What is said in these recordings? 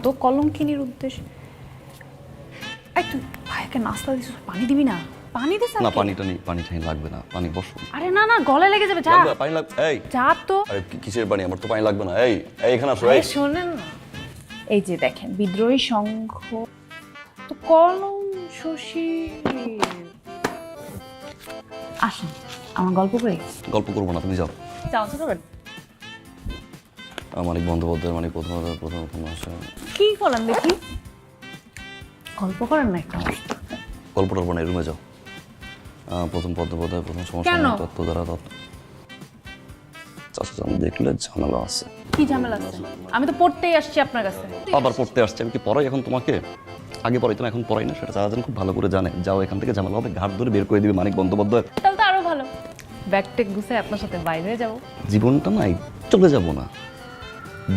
তো কলঙ্কিনীর উদ্দেশ্য। এই তুই ভাইকে নাস্তা দিছিস, পানি দিবি না? পানি দিস না, পানিটা নেই, পানি ঠাই লাগবে না, পানি বসো। আরে না না, গলায় লেগে যাবে, যা। পানি লাগবে? এই যা তো। আরে কিসের পানি? আমার তো পানি লাগবে না। এই এখানে আসো। এই শোনেন না, এই যে দেখেন বিদ্রোহী সংঘ তো কলম শশী। আসুন আমার গল্প করি। গল্প করবো না, তুমি যাও। যাও তো করবেন। মানিক বন্দ্যোপাধ্যায়, মানিক প্রথম আসে। কি করেন দেখি, গল্প করেন না একটা? গল্প টল্প না, রুমে যাও। প্রথম বন্দ্যোপাধ্যায়, প্রথম সমস্যা তত্ত্ব দ্বারা তত্ত্ব। চাচা জান দেখলে ঝামেলা আছে। কি ঝামেলা আছে? আমি তো পড়তেই আসছি আপনার কাছে। আবার পড়তে আসছে? আমি কি পড়াই এখন তোমাকে? আগে পড়াইতাম, এখন পড়াই না, সেটা চাচা জান খুব ভালো করে জানে। যাও, এখান থেকে ঝামেলা হবে, ঘাট ধরে বের করে দিবে মানিক বন্দ্যোপাধ্যায়। তাহলে তো আরো ভালো, ব্যাগ টেক গুছে আপনার সাথে বাইরে যাবো। জীবনটা নাই, চলে যাব না,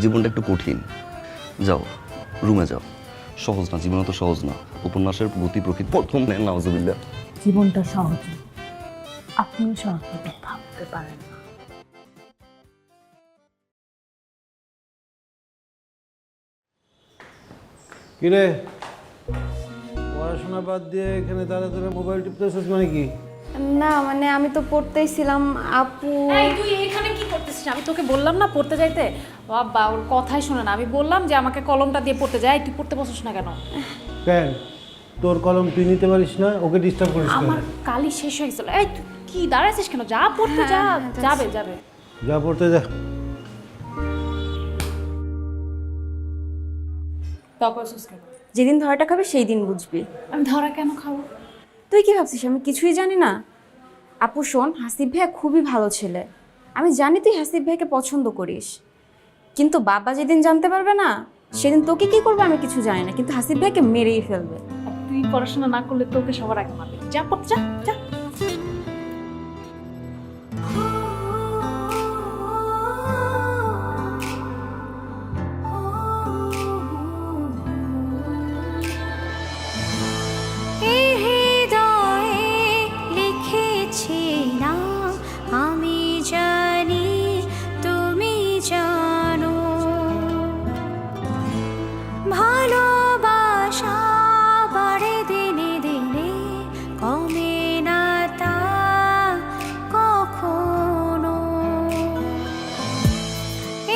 জীবনটা একটু কঠিন। যাও, রুমে যাও। সহজ না, জীবন তো সহজ না। উপন্যাসের গতি প্রকৃতি প্রথম নেন নাউজুবিল্লাহ। জীবনটা সহজ, আপনি সহজভাবে ভাবতে পারেন না। কিরে, পড়াশোনা বাদ দিয়ে এখানে তারা মোবাইল টিপতেছিস মানে কি? না মানে আমি তো পড়তেইছিলাম আপু। এই তুই এখানে কি করতেছিস? আমি তোকে বললাম না পড়তে যাইতে? বাবা ওর কথাই শোনে না। আমি বললাম যে আমাকে কলমটা দিয়ে পড়তে যাই, তুই পড়তে বসিস না কেন? কেন, তোর কলম তুই নিতে পারিস না? ওকে ডিস্টার্ব করিস কেন? আমার কালি শেষ হয়ে গেছিল। এই তুই কি দাঁড়াইছিস কেন? যা পড়তে যা। যাবে যাবে যা পড়তে যা। যেদিন ধরাটা খাবে সেই দিন বুঝবি। আমি ধরা কেন খাবো? তুই কি ভাবছিস আমি কিছুই জানি না? আপু শোন, হাসিব ভাইয়া খুবই ভালো ছেলে। আমি জানি তুই হাসিব ভাইকে পছন্দ করিস, কিন্তু বাবা যেদিন জানতে পারবে না সেদিন তোকে কি করবে আমি কিছু জানি না, কিন্তু হাসিব ভাইকে মেরেই ফেলবে। আর তুই পড়াশোনা না করলে তোকে সবার আগে মারবে। যা পড়তে যা যা। আমি জানি তুমি জানো, ভালোবাসা বাড়ে দিনে দিনে, কমে না তা কখনো।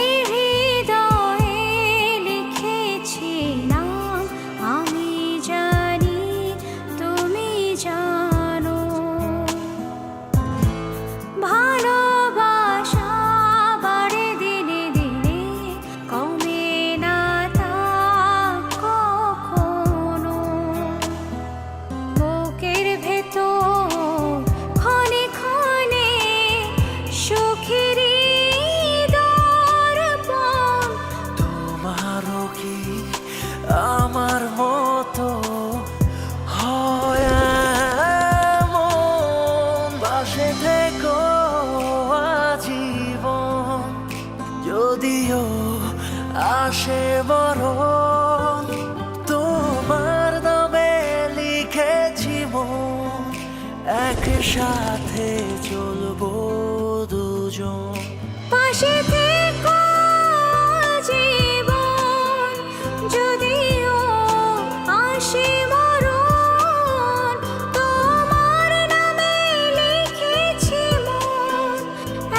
এই হৃদয়ে লিখেছি নাম, আমি জানি তুমি জানো, ভালোবাসা বাড়ে দিনে দিনে, কমে না তা কখনো। বুকের ভেতর ক্ষণে ক্ষণে সুখেরই দর্পণ। তোমারও কি আমার মতো হয় এমন? বাসে থেকো আজীবন, যদিও আসে মরণ। তোমার নামে লিখেছি মন, একসাথে চলবো দুজন। পাশে থেকো জীবন, যদিও আসে মরণ। তোমার নামে লিখেছি মন,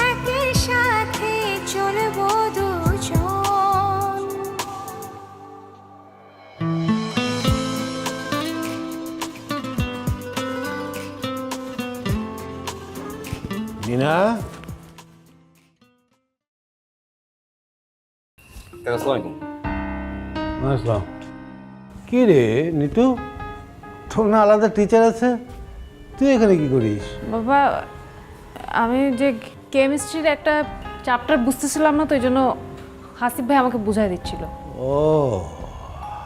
একের সাথে চলবো দুজন। মিনা, আসসালামু আসলাম। কি রে নিতু, তোর না আলাদা টিচার আছে, তুই এখানে কি করিস? বাবা আমি যে কেমিস্ট্রির একটা চ্যাপ্টার বুঝতেছিলাম না, তো এই জন্য হাসিব ভাই আমাকে বুঝাই দিচ্ছিল। ও,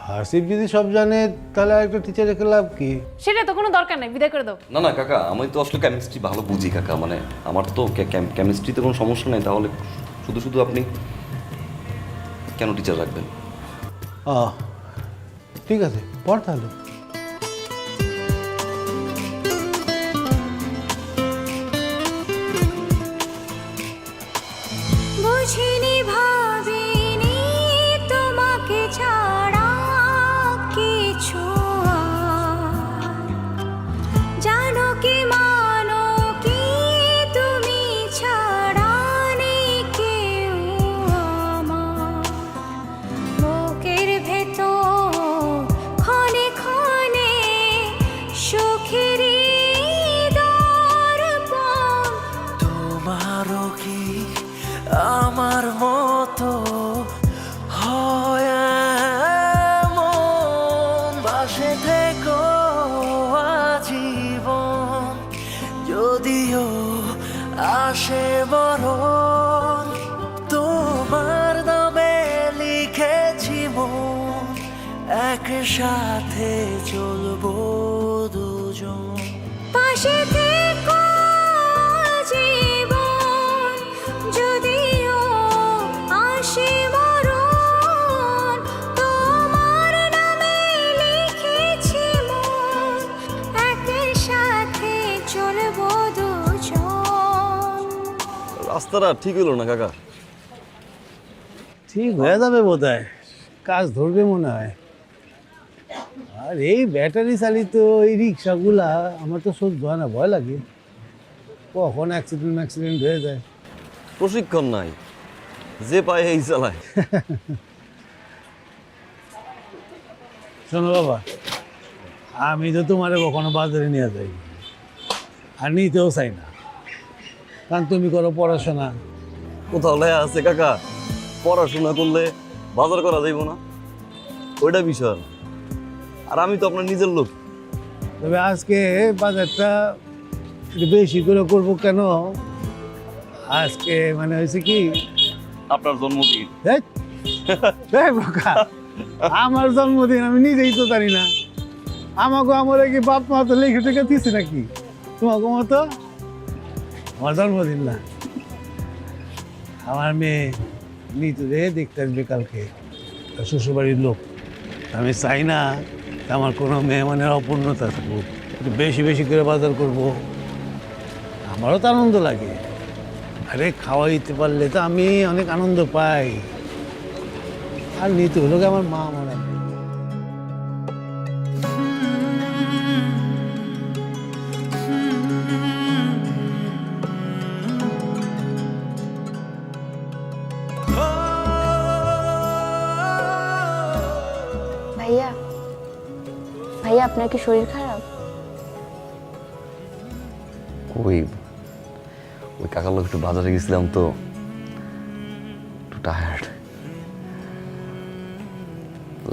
হাসিব যদি সব জানে তাহলে আরেকটা টিচার রেখে লাভ কি? সেটা তো কোনো দরকার নেই, বিদায় করে দাও। না না কাকা, আমি তো আসলে কেমিস্ট্রি ভালো বুঝি কাকা, মানে আমার তো কেমিস্ট্রিতে কোনো সমস্যা নেই। তাহলে শুধু শুধু আপনি কেন টিচার রাখবেন? ঠিক আছে, পড় তাহলে। বুঝিনি ভাবিনি তোমাকে ছাড়া, সাথে চলবো দুজন। পাশে থেকো জীবন, যদিও আসে মরণ, তোমার নামে লিখেছি মন, একই সাথে চলবো দুজন। রাস্তাটা ঠিক হইলো না কাকা। ঠিক হয়ে যাবে বোধহয়, কাজ ধরবে মনে হয়। আর এই ব্যাটারি চালিত এই রিক্সাগুলা আমার তো সহ্য হয় না, ভয় লাগে কখন অ্যাক্সিডেন্ট হয়ে যায়। প্রশিক্ষণ নাই, যে পায় এই চালায়। শোনো বাবা, আমি তো তোমারে কখনো বাজারে নিয়ে যাই আর নিতেও চাই না, কারণ তুমি করো পড়াশোনা। কোথাও লেয়া আছে কাকা, পড়াশোনা করলে বাজার করা যাইব না, ওইটা বিষয় না। আর আমি তো আপনার নিজের লোক। তবে আজকে বাজারটা একটু বেশি করে করবো কেন, আজকে মানে হয়েছে কি, আপনার জন্মদিন। ধ্যাৎ, এই বোকা, আমার জন্মদিন আমি নিজেই তো জানি না। আমার কি বাপ মা তো লিখে টেখে দিচ্ছে নাকি তোমাকে মতো? আমার জন্মদিন না, আমার মেয়ে নিতুরে দেখতে আসবে কালকে, শ্বশুরবাড়ির লোক। আমি চাই না আমার কোনো মেহমানের অপূর্ণতা থাকুক, একটু বেশি বেশি করে বাজার করব, আমারও তো আনন্দ লাগে। আরে খাওয়াইতে পারলে তো আমি অনেক আনন্দ পাই। আর নিতু হলো কি আমার মা মনে হয়। ভাইয়া, ভাইয়া আপনার কি শরীর খারাপ? ওই ওই কাকার লোক একটু বাজারে গেছিলাম তো, একটু টায়ার্ড।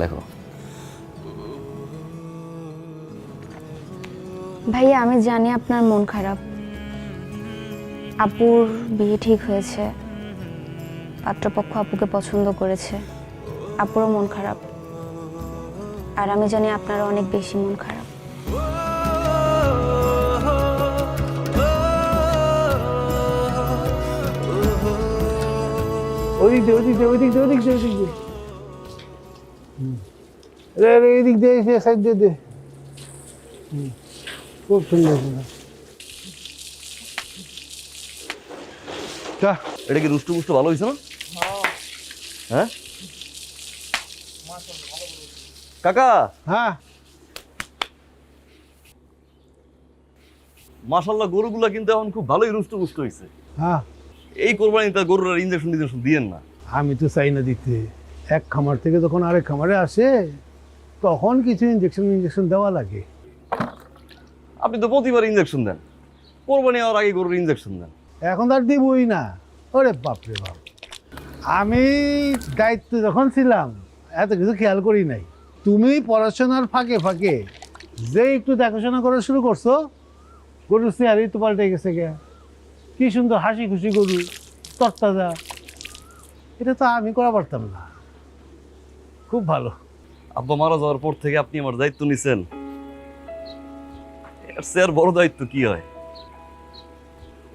লেখো। ভাইয়া আমি জানি আপনার মন খারাপ, আপুর বিয়ে ঠিক হয়েছে, পাত্রপক্ষ আপুকে পছন্দ করেছে, আপুরও মন খারাপ। আর আমি জানি আপনারও অনেক বেশি মন খারাপ। ওদিক দে রে, এদিক দে, সাইড দে। খুব সুন্দর সুন্দর। এটা কি রুষ্টু পুষ্টু ভালো হয়েছে না? হ্যাঁ কাকা, হ্যাঁ মাশাল্লাহ গরুগুলা কিন্তু এখন খুব ভালোই রুষ্টু পুষ্ট হয়েছে। হ্যাঁ, এই কোরবানিতে গরুর ইঞ্জেকশন দিয়েন না। আমি তো চাই না দিতে। এক খামার থেকে যখন আরেক খামারে আসে তখন কিছু ইঞ্জেকশন দেওয়া লাগে। আপনি তো প্রতিবার ইঞ্জেকশন দেন, কোরবানি হওয়ার আগে গরুর ইঞ্জেকশন দেন। এখন তো আর দিবই না। ওরে বাপরে বাপ, আমি দায়িত্ব যখন ছিলাম এত কিছু খেয়াল করি নাই। তুমি পড়াশোনার ফাঁকে ফাঁকে যে একটু দেখাশোনা করা শুরু করছো, গরুর চেহারাই তো পাল্টে গেছে গে। কি সুন্দর হাসি খুশি গরু, তরতাজা। এটা তো আমি করা পারতাম না। খুব ভালো। আব্বা মারা যাওয়ার পর থেকে আপনি আমার দায়িত্ব নিছেন, এর চেয়ে আর বড় দায়িত্ব কি হয়?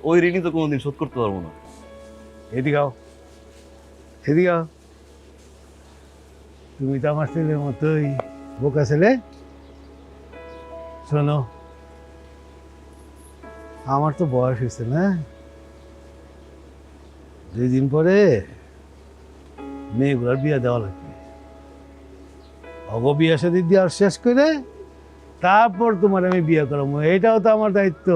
ওই ঋণই তো কোনোদিন শোধ করতে পারবো না। এদিকে আও। তুমি তো আমার ছেলের মতোই বোকা ছেলে। শোনো, আমার তো বয়স হয়েছে না, 2 দিন পরে মেয়েগুলার বিয়ে দেওয়া লাগবে। অগ বিয়ে সাথে দিয়ে আর শেষ করে তারপর তোমার আমি বিয়ে করাবো, এটাও তো আমার দায়িত্ব।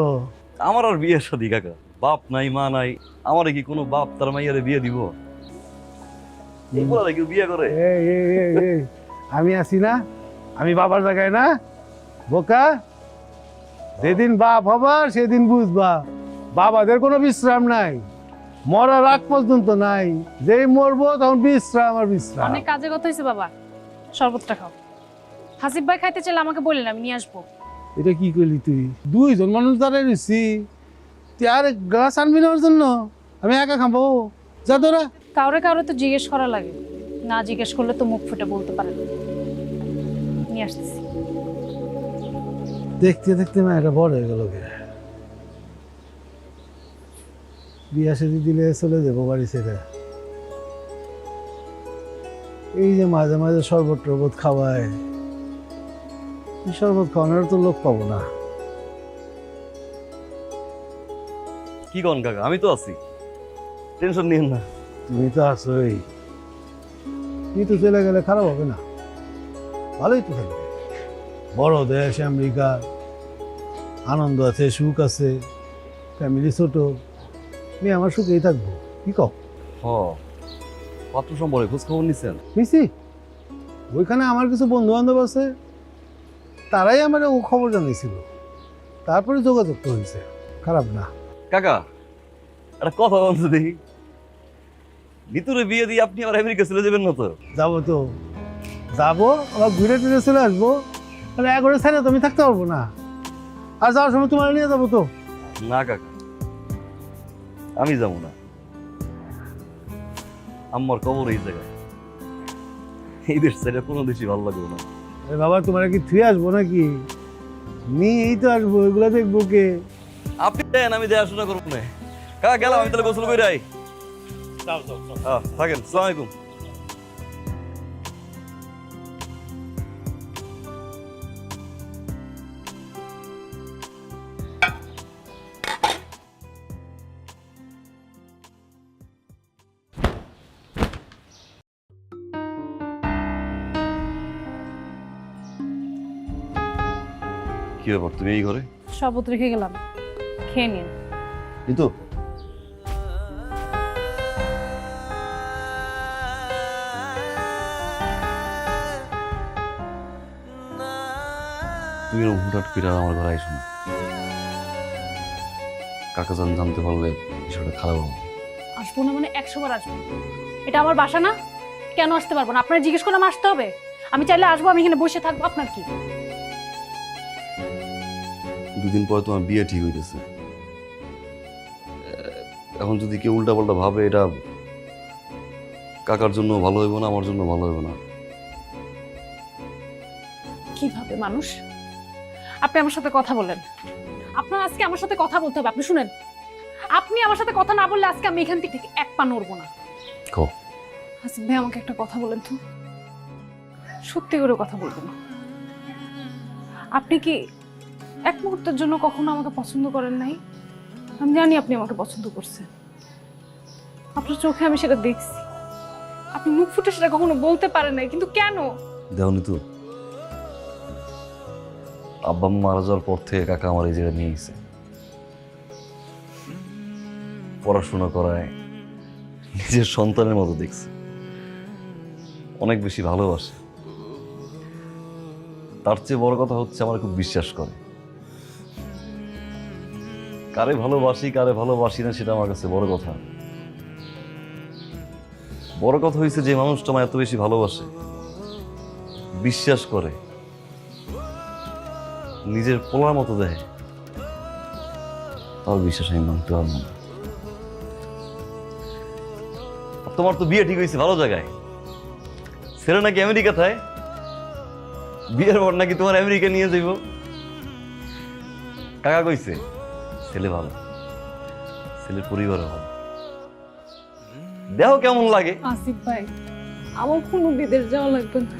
আমার আর বিয়ের শাদী কাকা, বাপ নাই মা নাই, আমারে কি কোনো বাপ তার মাইয়ারে বিয়ে দিব? এগুলা কেউ বিয়ে করে? এই, আমি আছি না, আমি বাবার জায়গায় না বোকা। যেদিন বাপ হবার সেদিন বুঝবা বাবাদের কোনো বিশ্রাম নাই, মরার আগ পর্যন্ত নাই। যেই মরবো তখন বিশ্রাম আর বিশ্রাম। অনেক কাজে কথা হয়েছে বাবা, শরবতটা খাও। হাসিব ভাই খাইতে চাইলে আমাকে বললেন, আমি নিয়ে আসবো। এটা কি করলি তুই? 2 জন মানুষ দাঁড়ায় রয়েছি, তুই আর গ্লাস আনবি না ওর জন্য? আমি একা খাবো, যা তোরা। কাউরে কাউরে তো জিজ্ঞেস করা লাগে, না জিজ্ঞেস করলে তো মুখ ফুটে বলতে পারে না। নিয়ে আসতেছি। দেখতে দেখতে মেয়েটা বড় হয়ে গেল গে। বিয়া শাদি দিলে চলে যাবো বাড়ি ছেড়ে। এই যে মাঝে মাঝে শরবত টরবত খাওয়ায়, এই শরবত খাওয়ানোর তো লোক পাবো না। কি কন কাকা, আমি তো আছি, টেনশন নিয়েন না। তুমি তো আসোই, তুই তো চলে গেলে খারাপ হবে না, ভালোই তো থাকবে। বড় দেশ আমেরিকা, আনন্দ আছে, সুখ আছে, ফ্যামিলি ছোট, আমি আমার সুখেই থাকবো। কি কও? হ, পাত্র সম্পর্কে খোঁজ খবর নিছেন? নিছি, ওইখানে আমার কিছু বন্ধু বান্ধব আছে, তারাই আমার ও খবর জানিয়েছিল, তারপরে যোগাযোগ তো হয়েছে। খারাপ না। কাকা একটা কথা বলতে দেখি, নিতুরে বিয়ে দিয়ে আপনি আবার আমেরিকা চলে যাবেন না তো? যাবো তো, যাবো, আবার ঘুরে টুরে চলে আসবো, তাহলে একবারে ছাড়া তো আমি থাকতে পারবো না। আর যাওয়ার সময় তোমার নিয়ে যাবো তো। না কাকা, আমি যাবো না। আম্মার কবর এই জায়গায়, এই দেশ ছেড়ে কোনো দেশই ভালো লাগবে না। আরে বাবা, তোমার কি থুয়ে আসবো নাকি? নিয়েই তো আসবো, এগুলো দেখবো কে? আপনি দেন, আমি দেখাশোনা করবো না। কাকা গেলাম, আমি তাহলে গোসল করে আই। থাকেন, সালাম আলাইকুম। কি ব্যাপার, তুমি এই ঘরে? শরবত রেখে গেলাম, খেয়ে নিন। কিন্তু তুমি এরকম হুটহাট করে আমার ঘরে আইসো না। কাকা জানতে পারলে বিষয়টা খারাপ হবে। আসবো না মানে 100 বার আসবো। এটা আমার বাসা না, কেন আসতে পারবো না? আপনারা জিজ্ঞেস করে আমার আসতে হবে? আমি চাইলে আসবো, আমি এখানে বসে থাকবো, আপনার কি? দুদিন পরে তোমার বিয়ে ঠিক হইতেছে, এখন যদি কেউ উল্টা পাল্টা ভাবে, এটা কাকার জন্য ভালো হইব না, আমার জন্য ভালো হইব না। কিভাবে মানুষ? আপনি আমার সাথে কথা বলেন, আপনার আজকে আমার সাথে কথা বলতে হবে। আপনি শুনেন, আপনি আমার সাথে কথা না বললে আজকে আমি এখান থেকে এক পা নড়বো না। কও। হাসিব ভাই, আমাকে একটা কথা বলেন তো, সত্যি করে কথা বলবেন। আপনি কি এক মুহূর্তের জন্য কখনো আমাকে পছন্দ করেন নাই? আমি জানি আপনি আমাকে পছন্দ করছেন, আপনার চোখে আমি সেটা দেখছি। আপনি মুখ ফুটে সেটা কখনো বলতে পারেন নাই, কিন্তু কেন? দেখনি তো, আব্বা আম্মা মারা যাওয়ার পর থেকে কাকা আমার এই জায়গায় নিয়ে গেছে, পড়াশোনা করায়, নিজের সন্তানের মতো দেখছে, অনেক বেশি ভালোবাসে। তার চেয়ে বড় কথা হচ্ছে আমার খুব বিশ্বাস করে। কারে ভালোবাসি কারে ভালোবাসি না সেটা আমার কাছে বড় কথা। বড় কথা হয়েছে যে মানুষটা আমার এত বেশি ভালোবাসে, বিশ্বাস করে, নিজের পোলার মতো দেয়, তার বিশ্বাস আমি মানতে পারবো না। তোমার তো বিয়ে ঠিক হয়েছে ভালো জায়গায়, ছেলে নাকি আমেরিকা থাকে, বিয়ের পর নাকি তোমার আমেরিকা নিয়ে যাইব। কাকা কইছে ছেলে ভালো, ছেলের পরিবারও ভালো, দেখো কেমন লাগে। আসিফ ভাই, আমার কোনো বিদেশ যাওয়া লাগবে না,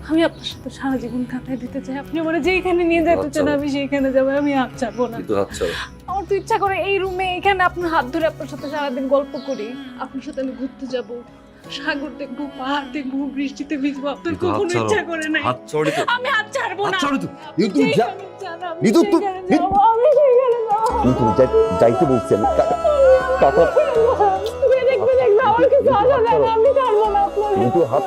আমি আপনার সাথে সারা জীবন কাটাই দিতে চাই। আপনি আমার যেইখানে নিয়ে যেতে চান আমি সেইখানে যাবো, আমি হাত ছাড়বো না। আচ্ছা, আমার তো ইচ্ছা করে এই রুমে এখানে আপনার হাত ধরে আপনার সাথে সারাদিন গল্প করি, আপনার সাথে আমি ঘুরতে যাব, সাগর দেখবো, পাহাড় দেখবো, বৃষ্টিতে ভিজবো। আপনার কখনো ইচ্ছা করে নাই? হাত ছড়ি তো, আমি হাত ছাড়বো না। হাত ছড়ি তো। নিতু তুমি যা, যেখানে চান আমি নিতু তো, সেখানে যাবো, আমি সেখানে যাবো। নিতু যাইতে বলছি আমি। কাকা তুমি দেখবে আমার কিছু আসা যায় না, আমি ছাড়বো না আপনার। নিতু হাত,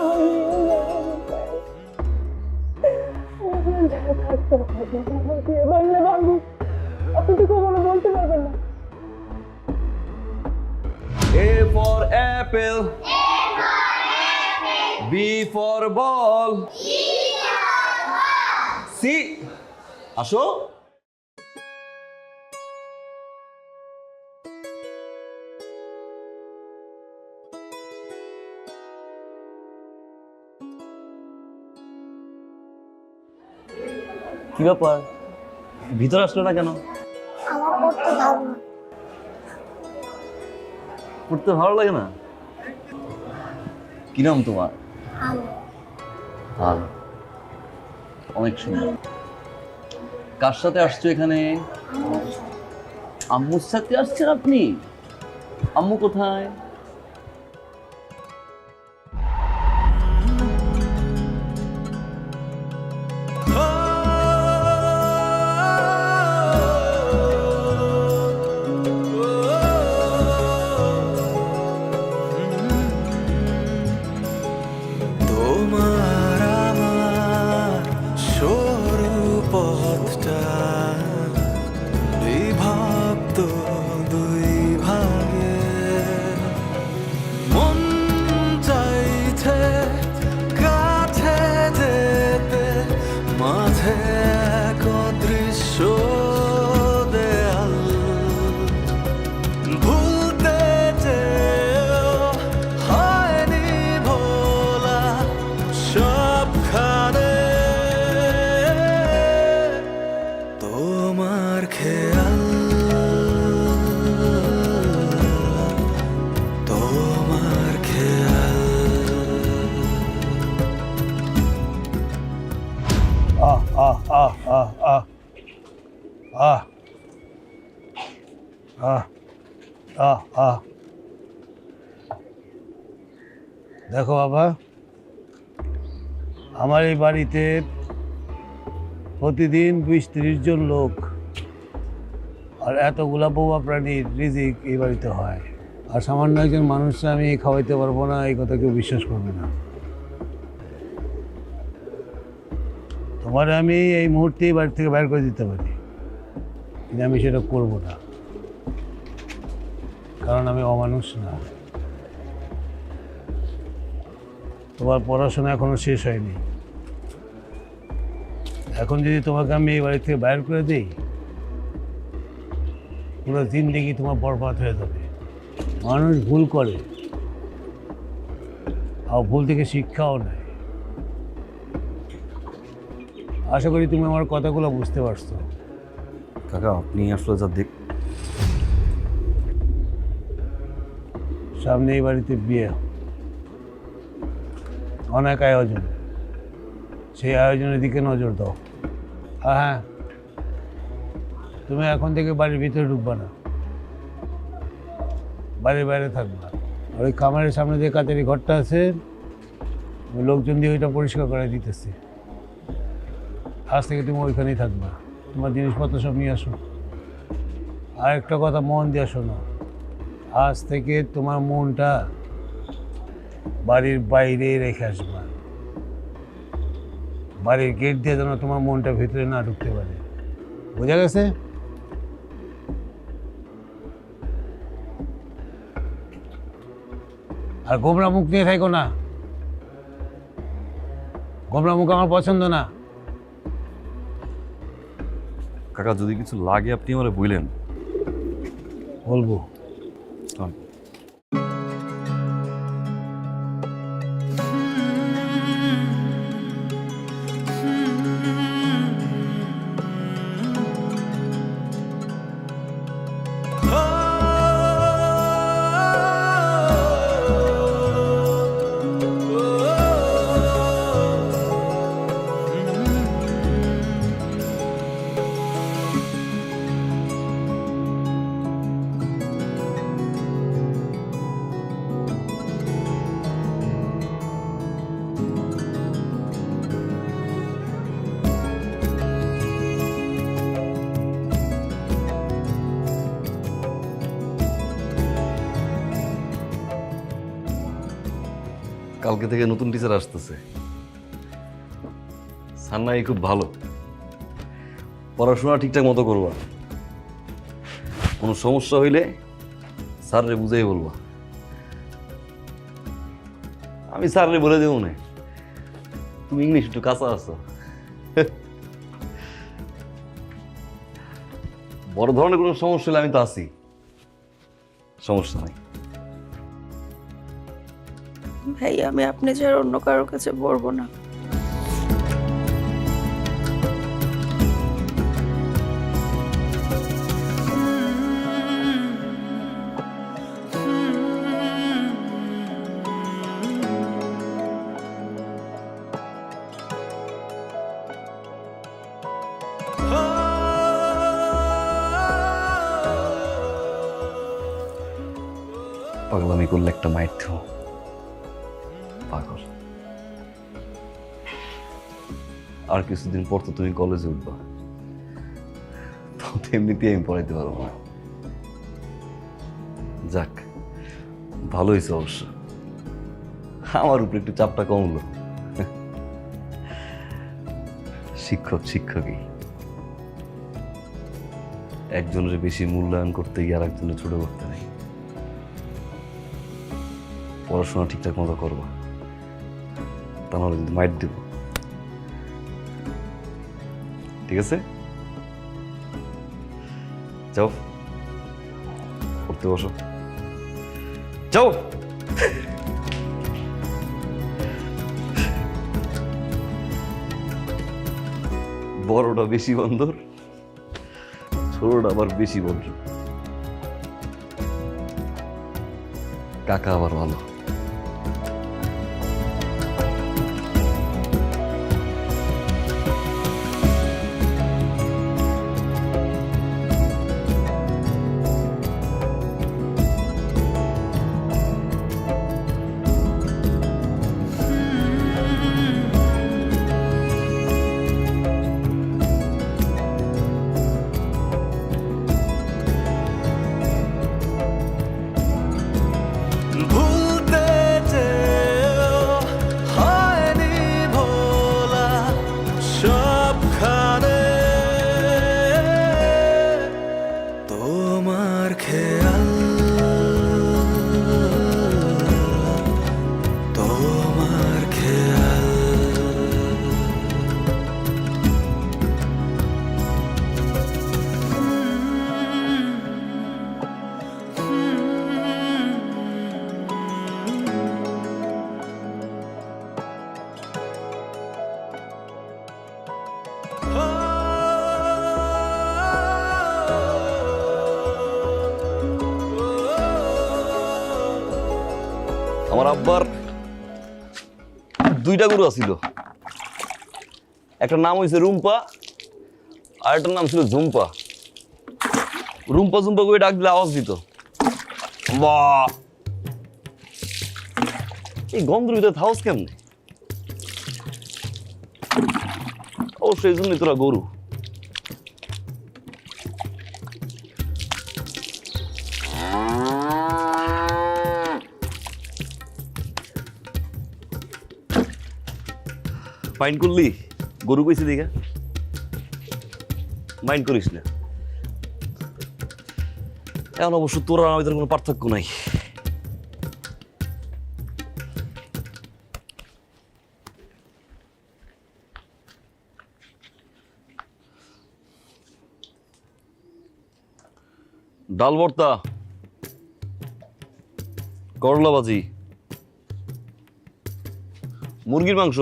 বাংলা বাবু, আপনি তো কখনো বলতে পারবেন না। A for apple, B for ball, C, আসো। কি ব্যাপার, ভিতরে আসলো না কেন? আমার পড়তে ভালো না। পড়তে ভালো লাগে না? কি নাম তোমার? ভালো ভালো, অনেক সুন্দর। কার সাথে আসছো এখানে? আম্মুর সাথে আসছেন আপনি? আম্মু কোথায়? তোমার আমার সরু পথটা বিভক্ত দুই ভাগে, মন চাইছে কাছে যেতে, মাঝে এক অদৃশ্য দেয়াল, ভুলতে চেয়েও হয়নি ভোলা সবখানে তোমার খেয়াল, তোমার খেয়াল। আহ আহ আহ আহ আহ আহ আহ আহ আহ দেখো বাবা, আমার এই বাড়িতে প্রতিদিন 20-30 জন লোক আর এতগুলা বোবা প্রাণীর রিজিক এই বাড়িতে হয়, আর সামান্য একজন মানুষকে আমি খাওয়াইতে পারবো না এই কথা কেউ বিশ্বাস করবে না। তোমার আমি এই মুহূর্তেই বাড়ি থেকে বের করে দিতে পারি, কিন্তু আমি সেটা করবো না, কারণ আমি অমানুষ না। তোমার পড়াশোনা এখনো শেষ হয়নি, এখন যদি তোমাকে আমি এই বাড়ি থেকে বাইর করে দিই, পুরো জিন্দেগি তোমার বরবাদ হয়ে যাবে। মানুষ ভুল করে, আর ভুল থেকে শিক্ষাও নেয়। আশা করি তুমি আমার কথাগুলো বুঝতে পারছো। কাকা, আপনি আসলে যা সামনে এই বাড়িতে বিয়ে, অনেক আয়োজন, সেই আয়োজনের দিকে নজর দাও। আর হ্যাঁ, তুমি এখন থেকে বাড়ির ভিতরে ঢুকবা না, বাড়ির বাইরে থাকবা। আর ওই কামারের সামনে যে কাচারি ঘরটা আছে, ওই লোকজন দিয়ে ওইটা পরিষ্কার করে দিতেছি। আজ থেকে তুমি ওইখানেই থাকবা, তোমার জিনিসপত্র সব নিয়ে আসো। আর একটা কথা মন দিয়ে শোনো, আজ থেকে তোমার মনটা বাড়ির বাইরে রেখে আসবা, বাড়ির গেট দিয়ে যেন তোমার মনটা ভিতরে না ঢুকতে পারে। বোঝা গেছে? আর গোমরা মুখ নিয়ে থাকো না, গোমরা মুখ আমার পছন্দ না। কাকা, যদি কিছু লাগে আপনি আমারে বললেন। বলবো। কালকে থেকে নতুন টিচার আসতেছে, সান্নাই খুব ভালো, পড়াশোনা ঠিকঠাক মতো করবা, কোনো সমস্যা হইলে স্যাররে বুঝাই বলবা। আমি স্যাররে বলে দেবো না, তুমি ইংলিশ একটু কাঁচা আছো। বড় ধরনের কোনো সমস্যা হলে আমি তো আছি, সমস্যা নাই। ভাই, আমি আপনি ছাড়া অন্য কারোর কাছে পড়বো না। পাগলামি করলে একটা মাইর দিও। পাগল। আর কিছুদিন পর তো তুমি কলেজে উঠবা, তো এমনিতেই আমি পড়াইতে পারবো না। যাক, ভালো হয়েছে অবশ্য, আমার উপরে একটু চাপটা কমলো। শিক্ষকই একজনের বেশি মূল্যায়ন করতে গিয়ে আর একজনের ছোট করতে নেই। পড়াশোনা ঠিকঠাক মতো করবা, তা নাহলে কিন্তু মাইট দিব। ঠিক আছে, যাও পড়তে বসো, যাও। বড়টা বেশি বন্দর, ছোটটা আবার বেশি বজ্র। কাকা আবার ভালো। ভুলতে চেয়েও হয়নি ভোলা সবখানে তোমার খেয়াল, তোমার খেয়াল। আমার আব্বার দুইটা গরু আছিল, একটা নাম হয়েছে রুম্পা আর একটা নাম ছিল ঝুম্পা। রুম্পা ঝুম্পা করে ডাক দিলে আওয়াজ দিত। বাহ, এই গন্ধের ভিতরে থাউস কেমনে? অবশ্যই এই জন্যই তোরা গরু। মাইন্ড করলি? গরু কইছি দেখা, মাইন্ড করিস না। এখন অবশ্য তোরা আমাদের কোনো পার্থক্য নাই। ডাল ভর্তা, করলা ভাজি, মুরগির মাংস,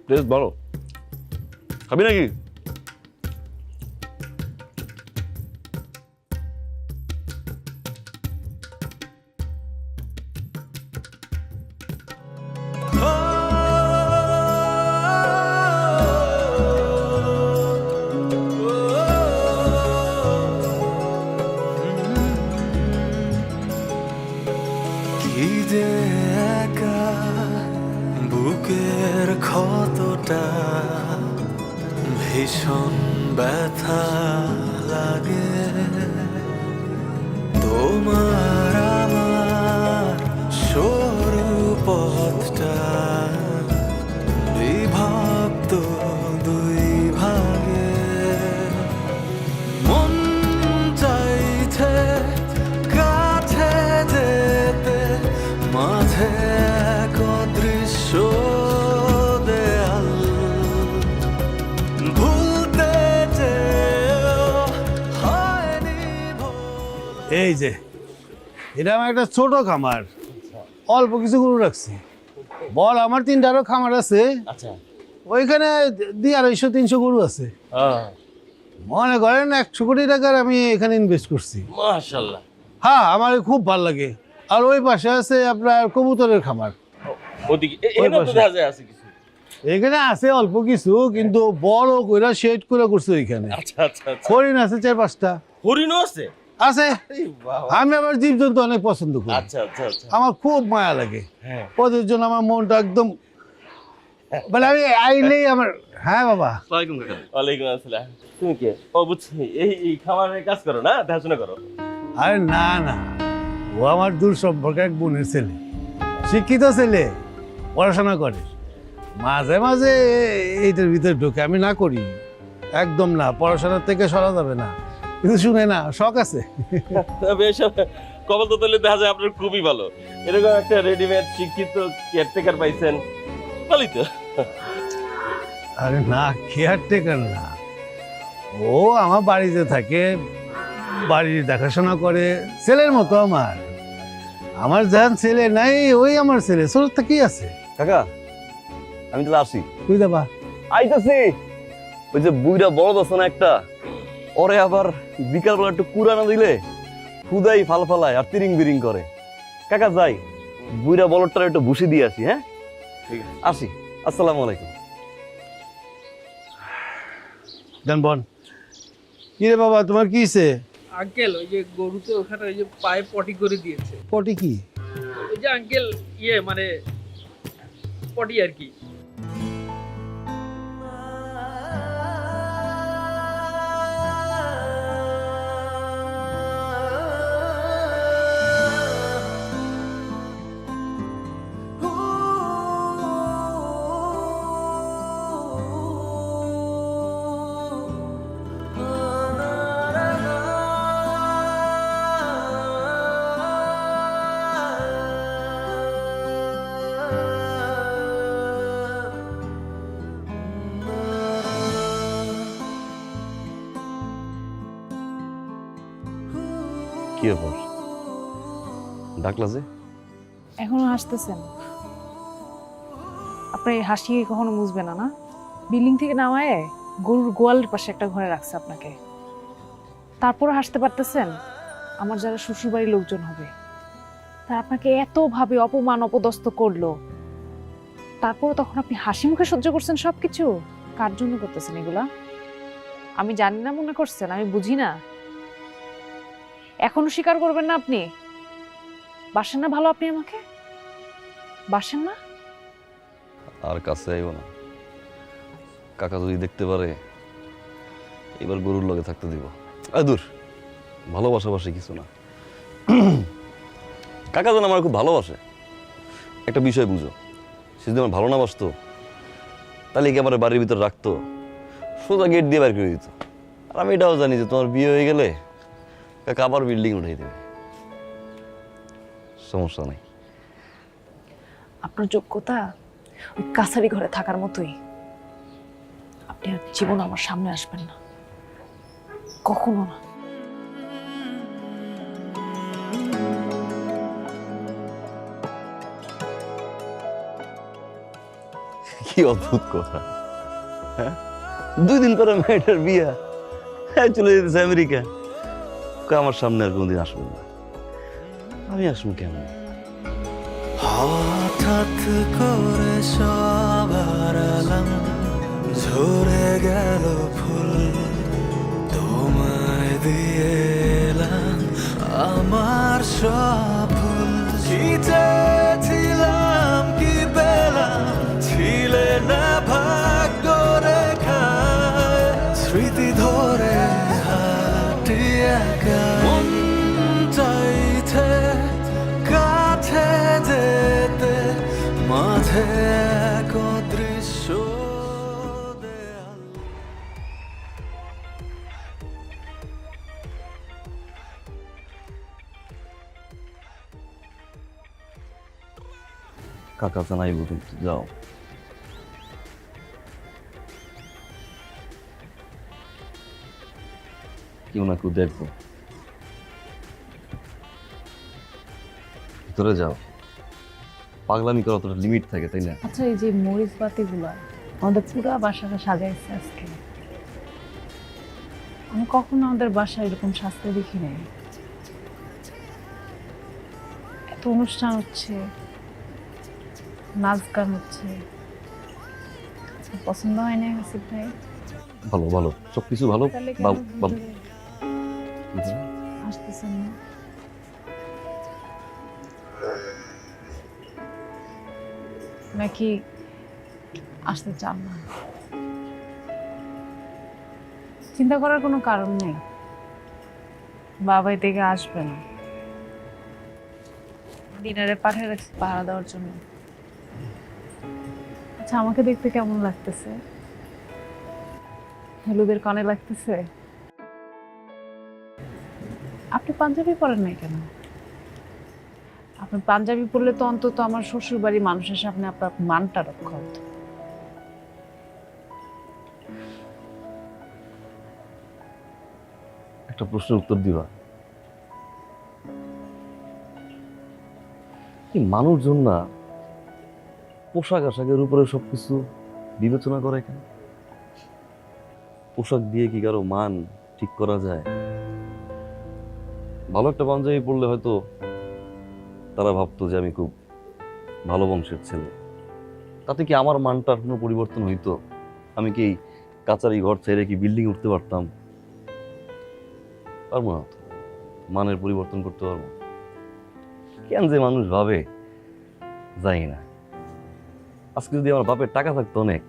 টেস্ট ভালো। খাবি নাকি? কি যে একা বুকের ক্ষতটা ভীষণ ব্যথা লাগে। তোমার আমার সরু পথটা বিভক্ত দুই ভাগে। মন চাইছে কাছে যেতে, মাঝে এক অদৃশ্য দেয়াল। ভুলতে চেয়েও হয়নি ভোলা। এই যে এটা আমার একটা ছোট খামার, অল্প কিছু গরু রাখছি। বল আমার 3টারও খামার আছে, আচ্ছা, ওইখানে 250-300 গরু আছে। মনে করেন 100 কোটি টাকার আমি এখানে ইনভেস্ট করছি। মাশাআল্লাহ। হ্যাঁ, আমার খুব ভালো লাগে। আর ওই পাশে আছে আপনার কবুতরের খামার। ওদিকে ওই এখানে তো পাশে। দেখা যায় আছে কিছু। এখানে আছে অল্প কিছু, কিন্তু বড় কইরা শেড করে করছে ওইখানে। আচ্ছা আচ্ছা আচ্ছা, হরিণ আছে 4-5টা হরিণও আছে? আছে। আরে বাহ, আমি আবার জীবজন্তু অনেক পছন্দ করি, আচ্ছা আচ্ছা আচ্ছা, আমার খুব মায়া লাগে হ্যাঁ। ওদের জন্য। আমার মনটা একদম মানে আমি আইলেই আমার, হ্যাঁ বাবা। ওয়ালাইকুম কাকা। ওয়ালাইকুম আসসালাম। তুমি কে? ও বুঝছি, এই খামারের কাজ করো না, দেখাশোনা করো? আরে না না, ও আমার দূর সম্পর্কে এক বোনের ছেলে, শিক্ষিত ছেলে, পড়াশোনা করে। মাঝে মাঝে এইটার ভিতরে ঢুকে, আমি না করি একদম না, পড়াশোনার থেকে সরা যাবে না, কিন্তু শুনে না, শখ আছে। বেশ, কপাল তো তাহলে দেখা যায় আপনার খুবই ভালো, এরকম একটা রেডিমেড শিক্ষিত কেয়ারটেকার পাইছেন, ভালোই তো। আরে না, কেয়ারটেকার না, ও আমার বাড়িতে থাকে, বাড়ির দেখাশোনা করে, ছেলের মতো আমার। আমার যান ছেলে নাই, ওই আমার ছেলে ছোট থেকেই আছে। কাকা আমি তাহলে আসি। তুই দেবা আইতাছি। ওই যে বুইরা বড় আছে না একটা, ওরে আবার বিকালবেলা একটু কুড়া না দিলে খুদাই ফালায় আর তিরিং বিরিং করে। কাকা যাই, বুইরা বলদটার একটু ভুসি দিয়ে আসি। হ্যাঁ ঠিক আছে, আসি। আসসালামু আলাইকুম। দেন বন। কি রে বাবা, তোমার কি হইছে? আঙ্কেল ওই যে গরুতে ওখানে ওই যে পায়ে পটি করে দিয়েছে। পটি কি? ওই যে আঙ্কেল মানে পটি আর কি। কি ব্যাপার, ডাকলা যে? এখনো হাসতেছেন? আপনার এই হাসি কখনো মুছবে না, না? বিল্ডিং থেকে নামায় গরুর গোয়ালের পাশে একটা ঘরে রাখছে আপনাকে, তারপরে হাসতে পারতেছেন? আমার যারা শ্বশুরবাড়ির লোকজন হবে, তারা আপনাকে এতভাবে অপমান অপদস্থ করলো, তারপরে তখন আপনি হাসি মুখে সহ্য করছেন সবকিছু? কার জন্য করতেছেন এগুলা? আমি জানি না মনে করছেন আমি বুঝি না? এখনো স্বীকার করবেন না আপনি? বাসেন না ভালো আপনি আমাকে? বাসেন না? আর কাছে আইব না। কাকা যদি দেখতে পারে এবার গরুর লগে থাকতে দিব। দূর, ভালোবাসাবাসি কিছু না। কাকা যেন আমার খুব ভালোবাসে, একটা বিষয় বুঝো, সে যদি আমার ভালো না বাসতো তাহলে কি আমার বাড়ির ভিতরে রাখতো, সোজা গেট দিয়ে বের করে দিত। আর আমি এটাও জানি যে তোমার বিয়ে হয়ে গেলে কাকা আবার বিল্ডিং উঠাই দেবে, সমস্যা নাই। আপনার যোগ্যতা ওই কাছারি ঘরে থাকার মতোই। আপনি আর জীবন আমার সামনে আসবেন না, কখনো না। কি অদ্ভুত কথা, হ্যাঁ? 2 দিন পরে মেয়েটার বিয়া, হ্যাঁ চলে যেতেছে আমেরিকা, আমার সামনে আর কোনদিন আসবেন না। আমি আসবো কেমন? হঠাৎ করে সবার আলাম ঝরে গেল ফুল, তোমায় দিয়ে এলাম আমার সব ভুল। কি চেয়েছিলাম কি পেলাম, ছিলে না ভাগ্য রেখায়, স্মৃতি ধরে হাঁটি একা। মন চাইছে কাছে যেতে, মাঝে এক দৃশ্য দেয়াল। কাকা জানাইব কিন্তু, যাও। কেউ না কেউ দেখবো, ভিতরে যাও। পাগলামি করার তো লিমিট থাকে, তাই না? আচ্ছা, এই যে মরিচ বাতিগুলা আমাদের পুরা বাসাটা সাজাইছে আজকে, আমি কখনো আমাদের বাসায় এরকম সাজতে দেখি নাই। এত অনুষ্ঠান হচ্ছে, নাচ গান হচ্ছে, পছন্দ হয় না হাসিব ভাই? ভালো ভালো সব কিছু ভালো। তাহলে কেন ভালো ভালো। ভিতরে আসতেছেন না? নাকি আসতে চান না? চিন্তা করার কোনো কারণ নেই, বাবা থেকে আসবে না। ডিনারে পাঠিয়ে রাখছি পাহারা দেওয়ার জন্য। আচ্ছা, আমাকে দেখতে কেমন লাগতেছে? হলুদের কানে লাগতেছে? আপনি পাঞ্জাবি পরেন নাই কেন? আপনি পাঞ্জাবি পরলে তো অন্তত আমার শ্বশুর বাড়ির মানুষের সামনে আপনার মানটা রক্ষা হতো। একটা প্রশ্নের উত্তর দিবা? এই মানুষজন না পোশাক আশাকের উপরে সবকিছু বিবেচনা করে কেন? পোশাক দিয়ে কি কারো মান ঠিক করা যায়? ভালো একটা পাঞ্জাবি পরলে হয়তো তারা ভাবতো যে আমি খুব ভালো বংশের ছেলে। তাতে কি আমার মানটার কোনো পরিবর্তন হইতো? আমি কি কাচারি ঘর ছেড়ে কি বিল্ডিং উঠতে পারতাম? পারবো না তো। মানের পরিবর্তন করতে পারবো? কেন যে মানুষ ভাবে জানি না। আজকে যদি আমার বাপের টাকা থাকতো অনেক,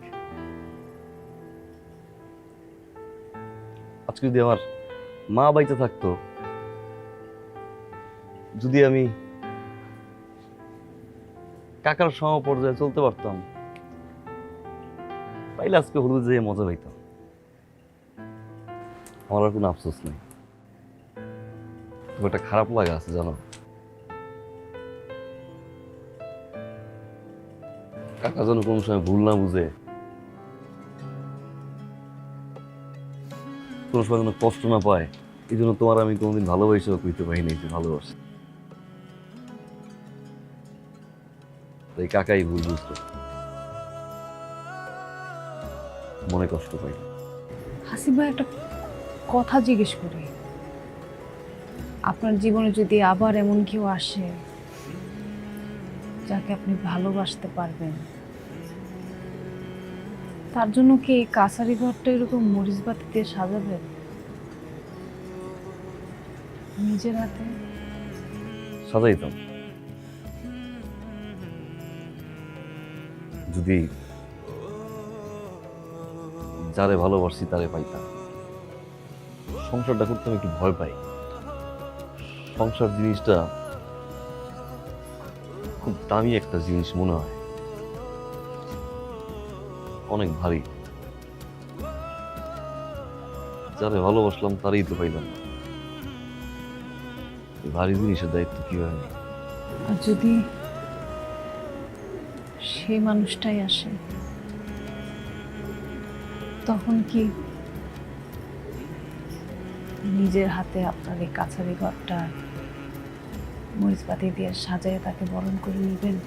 আজকে যদি আমার মা বাইতে থাকতো, যদি আমি কাকার সম পর্যায়ে চলতে পারতাম, তাইলে আজকে হলুদ যেয়ে মজা পাইতাম। আমার আর কোনো আফসোস নেই। তবে একটা খারাপ লাগা আছে জানো, কাকা যেন কোনো সময় ভুল না বুঝে, কোনো সময় যেন কষ্ট না পায়। এই জন্য তোমার আমি কোনোদিন ভালোবাসেও কইতে পারি নাই যে ভালোবাসি। তাই কাকাই ভুল বুঝতো, মনে কষ্ট পাই। হাসিব ভাই, একটা কথা জিজ্ঞেস করি, আপনার জীবনে যদি আবার এমন কেউ আসে যাকে আপনি ভালোবাসতে পারবেন, তার জন্য কি এই কাছারি ঘরটা এরকম মরিচ বাতি দিয়ে সাজাবেন নিজের হাতে? সাজাইতাম যদি যারে ভালোবাসি তারে পাইতাম। সংসারটা করতে আমি একটু ভয় পাই। সংসার জিনিসটা খুব দামি একটা জিনিস মনে হয়, অনেক ভারী। যারে ভালোবাসলাম তারই তো পাইলাম না। এই ভারী জিনিসের দায়িত্ব কিভাবে নিই? আর যদি সেই মানুষটাই আসে, তখন কি নিজের হাতে আপনার এই কাছারি ঘরটা মরিচপাতি দিয়ে সাজায় তাকে বরণ করে নেবেন?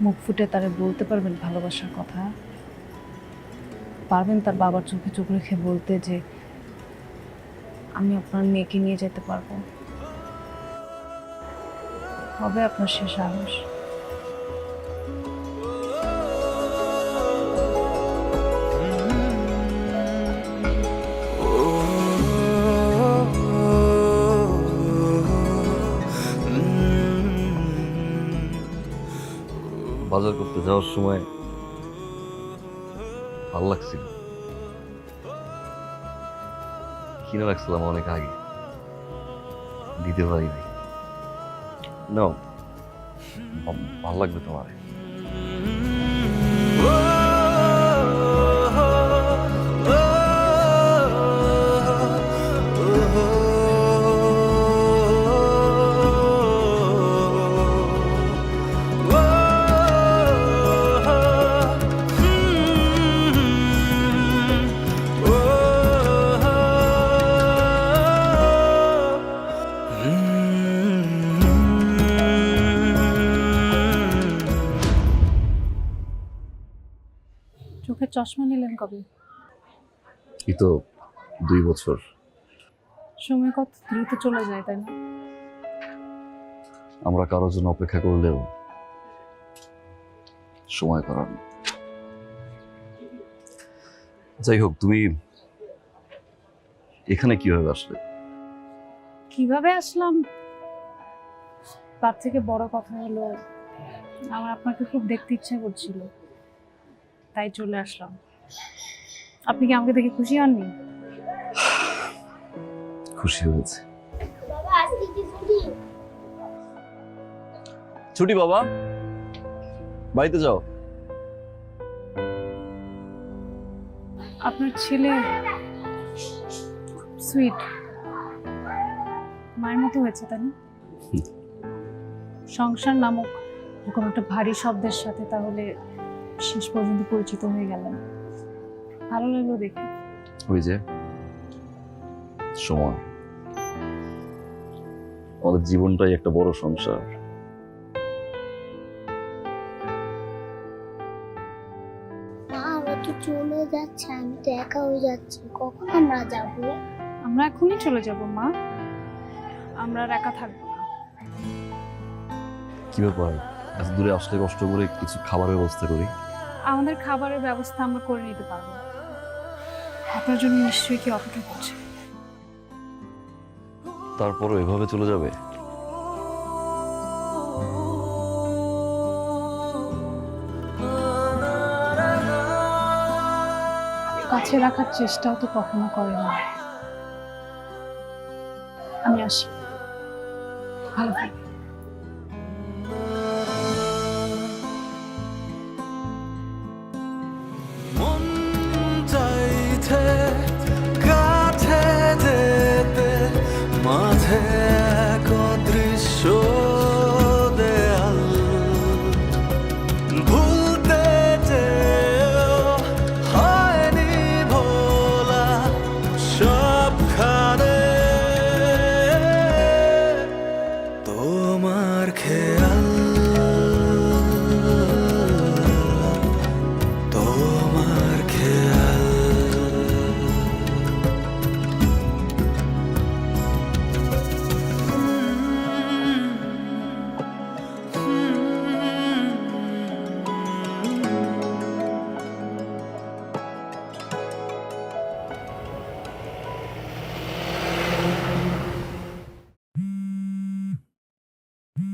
মুখ ফুটে তারে বলতে পারবেন ভালোবাসার কথা? পারবেন তার বাবার চোখে চোখ রেখে বলতে যে আমি আপনার মেয়েকে নিয়ে যেতে পারবো? হবে আপনার সে সাহস? বাজার করতে যাওয়ার সময় ভালো লাগছিল, কিনে রাখছিলাম অনেক আগে, দিতে পারি নাই। নাও, ভালো লাগবে তোমার। চোখে চশমা নিলেন কবে? এই তো 2 বছর। সময় কত দ্রুত চলে যায়, তাই না? আমরা কারোর জন্য অপেক্ষা করলেও সময় করার না। যাই হোক, তুমি এখানে কিভাবে আসলে? কিভাবে আসলাম তার থেকে বড় কথা হলো আমার আপনাকে খুব দেখতে ইচ্ছা করছিল, তাই চলে আসলাম। আপনি কি আমাকে দেখে খুশি হননি? খুশি হয়েছে। বাবা আজকে কি ছুটি? ছুটি বাবা, বাড়িতে যাও। আপনার ছেলে সুইট, মায়ের মতো হয়েছে তাই না? সংসার নামক কোনো একটা ভারী শব্দের সাথে তাহলে শেষ পর্যন্ত পরিচিত হয়ে গেলেন, ভালো লাগলো দেখে। ওই যে সময়, আমাদের জীবনটাই একটা বড় সংসার। মা ওরা তো চলে যাচ্ছে, আমি তো একা হয়ে যাচ্ছি, কখন আমরা যাবো? আমরা এখনই চলে যাব মা, আমরা আর একা থাকবো না। কি ব্যাপার, এত দূরে আসলে কষ্ট করে কিছু খাবারের ব্যবস্থা করি। আমাদের খাবারের ব্যবস্থা আমরা করে নিতে পারবো, আপনার জন্য নিশ্চয়ই কি অপেক্ষা করছে। তারপরও এভাবে চলে যাবে? কাছে রাখার চেষ্টাও তো কখনো করে না। আমি আসি, ভালো থাকবেন। মন চাইছে কাছে যেতে, মাঝে এক অদৃশ্য দেয়াল, ভুলতে চেয়েও হয়নি ভোলা সবখানে তোমার খেয়াল, তোমার খেয়াল।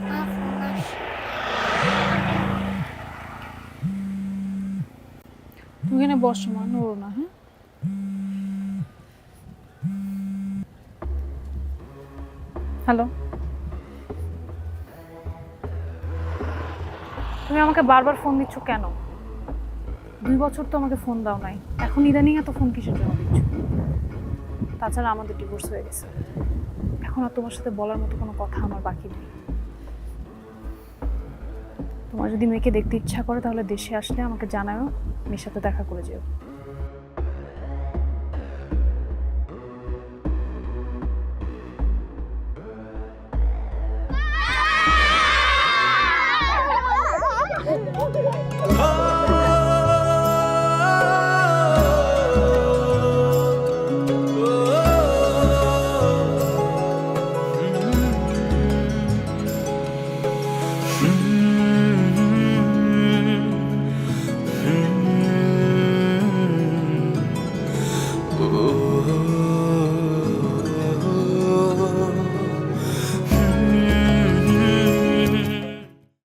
মা ফোন আসছে। তুমি এখানে বসো মা, নড়ো না। হ্যাঁ, হ্যালো, তুমি আমাকে বারবার ফোন দিচ্ছ কেন? 2 বছর তো আমাকে ফোন দাও নাই, এখন ইদানিং এত ফোন কিসের জন্য দিচ্ছ? তাছাড়া আমাদের ডিভোর্স হয়ে গেছে, এখন আর তোমার সাথে বলার মতো কোনো কথা আমার বাকি নেই। তোমার যদি মেয়েকে দেখতে ইচ্ছা করে তাহলে দেশে আসলে আমাকে জানাও, মেয়ের সাথে দেখা করে যেও।